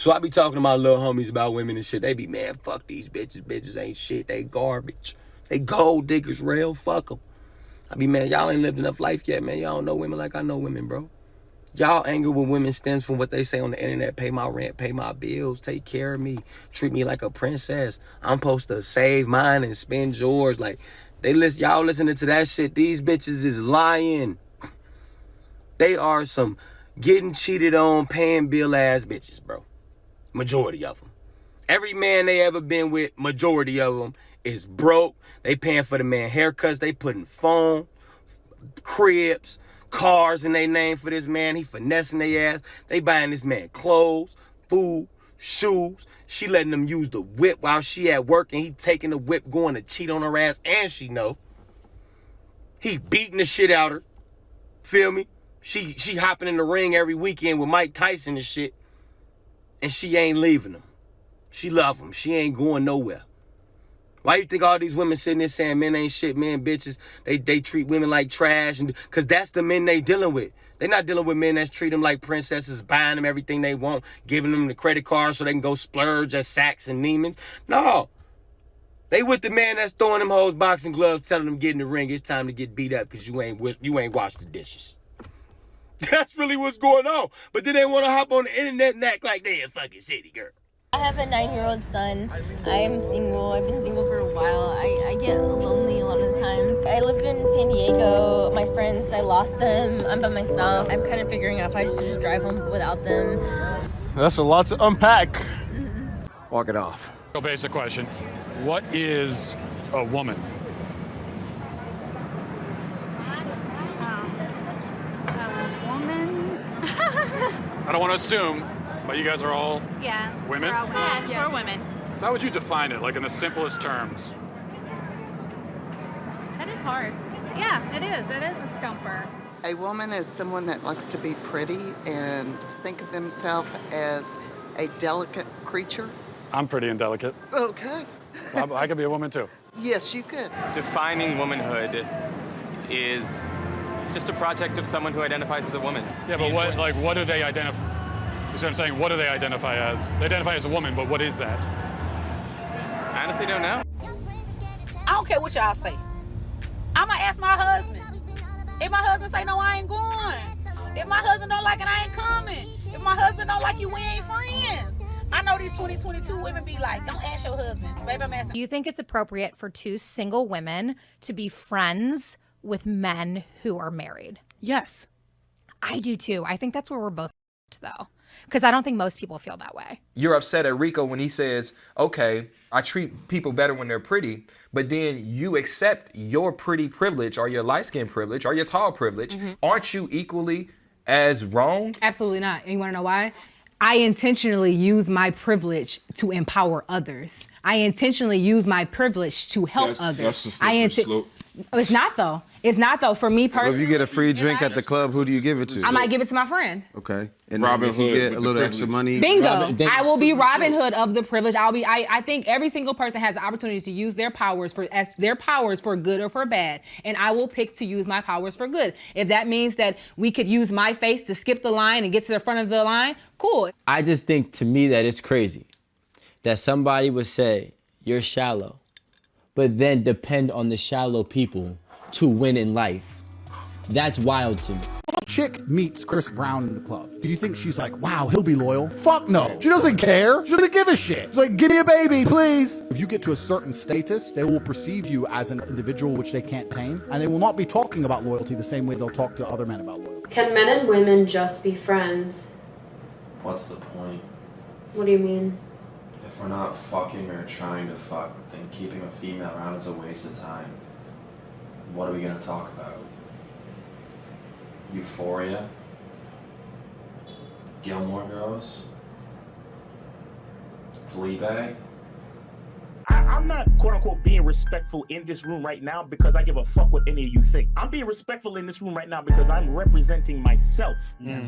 So I be talking to my little homies about women and shit. They be, man, fuck these bitches. Bitches ain't shit. They garbage. They gold diggers, real. Fuck them. I be, man, y'all ain't lived enough life yet, man. Y'all don't know women like I know women, bro. Y'all anger with women stems from what they say on the internet. Pay my rent, pay my bills, take care of me, treat me like a princess. I'm supposed to save mine and spend yours. Like, y'all listening to that shit. These bitches is lying. They are some getting cheated on, paying bill ass bitches, bro. Majority of them. Every man they ever been with, majority of them is broke. They paying for the man haircuts. They putting phone, cribs, cars in their name for this man. He finessing their ass. They buying this man clothes, food, shoes. She letting them use the whip while she at work, and he taking the whip going to cheat on her ass, and she know. He beating the shit out her. Feel me? She hopping in the ring every weekend with Mike Tyson and shit. And she ain't leaving him. She love him. She ain't going nowhere. Why you think all these women sitting there saying men ain't shit, men bitches, they treat women like trash? Because that's the men they dealing with. They not dealing with men that treat them like princesses, buying them everything they want, giving them the credit card so they can go splurge at Saks and Neiman's. No. They with the man that's throwing them hoes boxing gloves, telling them get in the ring, it's time to get beat up because you ain't washed the dishes. That's really what's going on. But then they want to hop on the internet and act like they a fucking city girl. I have a 9-year-old son. I am single. I've been single for a while. I get lonely a lot of the times. I live in San Diego. My friends, I lost them. I'm by myself. I'm kind of figuring out if I should just drive home without them. That's a lot to unpack. Walk it off. Real basic question. What is a woman? I don't want to assume, but you guys are all women? Yeah, we're women. So how would you define it, like in the simplest terms? That is hard. Yeah, it is. It is a stumper. A woman is someone that likes to be pretty and think of themselves as a delicate creature. I'm pretty indelicate. Okay. I could be a woman too. Yes, you could. Defining womanhood is just a project of someone who identifies as a woman. Yeah, but what do they identify? You see what I'm saying? What do they identify as? They identify as a woman, but what is that? I honestly don't know. I don't care what y'all say. I'ma ask my husband. If my husband say no, I ain't going. If my husband don't like it, I ain't coming. If my husband don't like you, we ain't friends. I know these 2022 women be like, don't ask your husband. Baby, I'm asking. Do you think it's appropriate for two single women to be friends with men who are married? Yes. I do too. I think that's where we're both though. Because I don't think most people feel that way. You're upset at Rico when he says, okay, I treat people better when they're pretty, but then you accept your pretty privilege or your light skin privilege or your tall privilege. Mm-hmm. Aren't you equally as wrong? Absolutely not. And you want to know why? I intentionally use my privilege to empower others. I intentionally use my privilege to help others. That's a slippery slope. It's not though. It's not though. For me personally. So if you get a free drink at the club, who do you give it to? I might give it to my friend. Okay. And if you get a little extra money. Bingo. I will be Robin Hood of the privilege. I think every single person has the opportunity to use their powers for good or for bad. And I will pick to use my powers for good. If that means that we could use my face to skip the line and get to the front of the line, cool. I just think to me that it's crazy that somebody would say, you're shallow, but then depend on the shallow people to win in life. That's wild to me. Chick meets Chris Brown in the club. Do you think she's like, wow, he'll be loyal? Fuck no. She doesn't care. She doesn't give a shit. She's like, give me a baby, please. If you get to a certain status, they will perceive you as an individual which they can't tame, and they will not be talking about loyalty the same way they'll talk to other men about loyalty. Can men and women just be friends? What's the point? What do you mean? If we're not fucking or trying to fuck, then keeping a female around is a waste of time. What are we gonna talk about? Euphoria? Gilmore Girls? Fleabag? I'm not quote unquote being respectful in this room right now because I give a fuck what any of you think. I'm being respectful in this room right now because I'm representing myself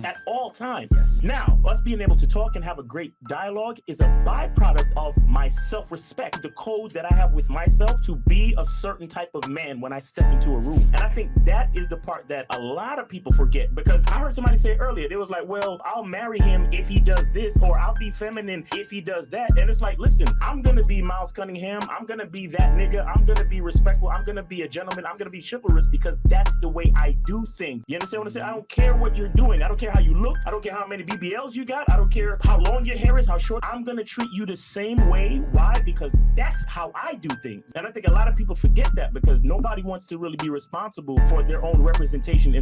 at all times. Now, us being able to talk and have a great dialogue is a byproduct of my self-respect, the code that I have with myself to be a certain type of man when I step into a room. And I think that is the part that a lot of people forget, because I heard somebody say earlier, it was like, well, I'll marry him if he does this, or I'll be feminine if he does that. And it's like, listen, I'm gonna be Miles Cunningham, I'm gonna be that nigga, I'm gonna be respectful, I'm gonna be a gentleman, I'm gonna be chivalrous, because that's the way I do things. You understand what I'm saying? I don't care what you're doing, I don't care how you look, I don't care how many BBLs you got, I don't care how long your hair is, how short. I'm gonna treat you the same way. Why? Because that's how I do things. And I think a lot of people forget that because nobody wants to really be responsible for their own representation.